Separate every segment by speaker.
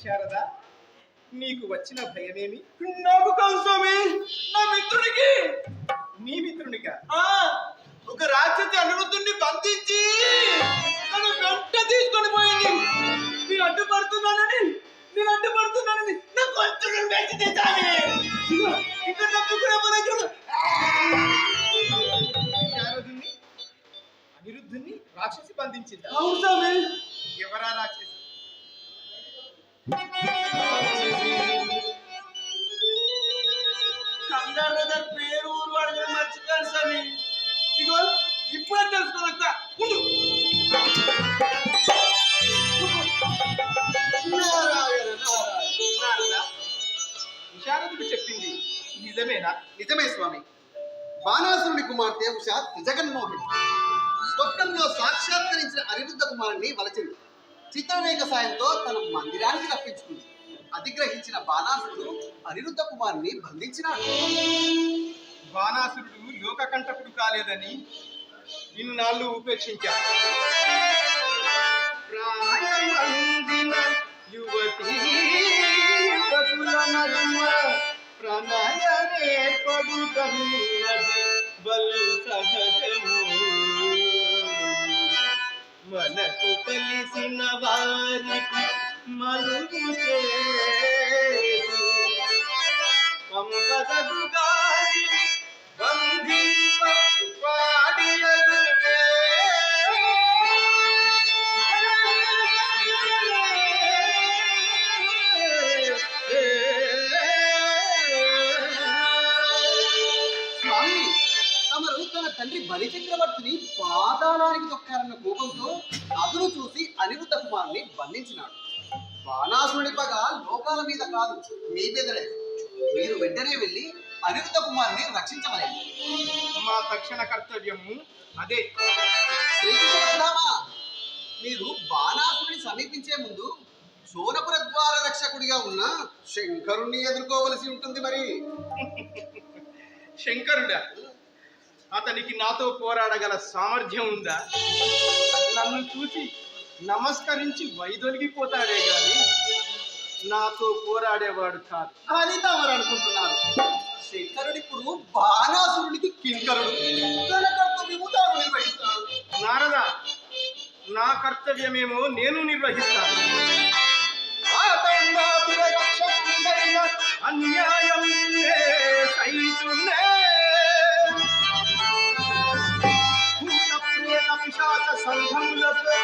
Speaker 1: శారద, నీకు వచ్చిన భయమేమి?
Speaker 2: నాకు కాదు స్వామి, నా మిత్రునికి.
Speaker 1: నీ మిత్రునిగా?
Speaker 2: ఒక రాక్షసి అనిరుద్ధుని బంధించి నన్ను వెంట తీసుకొని పోయింది. నేను అడ్డుపడుతున్నానని నా కొంచెం వేసి తెచ్చాలి. ఇక్కడ నమ్ముకునే మనకుడు
Speaker 1: శారదుని అనిరుద్ధుని రాక్షసి బంధించింది.
Speaker 2: అవును స్వామి.
Speaker 1: ఎవరా రాక్షసి?
Speaker 2: కంగారు పేరు ఊరు అడగడం మర్చిపోయాను స్వామి. ఇగో ఇప్పుడే తెలుసుకోనక్క.
Speaker 1: శారదుడు చెప్పింది నిజమేనా?
Speaker 3: నిజమే స్వామి. బాణాసురుడి కుమార్తె ఉషా జగన్మోహిని స్వప్నంలో సాక్షాత్కరించిన అనిరుద్ధ కుమారుని వలచింది. చిత్రరేఖ సాయంతో తన మందిరానికి రప్పించుకుంది. అధిగ్రహించిన బాణాసురుడు అనిరుద్ధ కుమారుని బంధించినాడు.
Speaker 1: బాణాసురుడు లోకకంటకుడు కాలేదని ఇన్నాళ్ళు ఉపేక్షించాడు. ప్రాయమందిన యువతి యువకుల నడుమ ప్రణయమే పడుతున్నది బలు సహజము. మనకు తెలిసిన వారికి మలుగు చేసి పంపదగు గారి బంధింప పాడియదునే.
Speaker 3: స్వామి, తమరు తన తండ్రి బలి చక్రవర్తిని పాతాళానికి తొక్కారన్న కోపంతో అదును చూసి అనిరుద్ధ కుమారుని బంధించినాడు. బాణాసురుడి పగ లోకాల మీద కాదు, మీ మీదనే. మీరు వెంటనే వెళ్ళి అనిరుద్ధ కుమారుని రక్షించమలేదు.
Speaker 1: మా తక్షణ కర్తవ్యము అదే.
Speaker 3: శ్రీకృష్ణరామా, మీరు బాణాసురుని సమీపించే ముందు సోనపుర ద్వార రక్షకుడిగా ఉన్న శంకరుణ్ణి ఎదుర్కోవలసి ఉంటుంది. మరి
Speaker 1: శంకరుడా? అతనికి నాతో పోరాడగల సామర్థ్యం ఉందా? నన్ను చూసి నమస్కరించి వైదొలిగిపోతాడే గాని నాతో పోరాడేవాడు కాదు
Speaker 3: అని తమరు అనుకుంటున్నారు. శంకరుడిప్పుడు బాణాసురుడికి కింకరుడు. తన కర్తవ్యము తాను నిర్వహిస్తాడు.
Speaker 1: నారద, నా కర్తవ్యమేమో నేను నిర్వహిస్తాను. అన్యాయం సైతున్నే పిశాచ సంఘములతో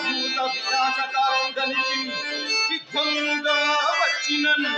Speaker 1: భూత వినాశకారుడనికి సిద్ధంగా వచ్చినను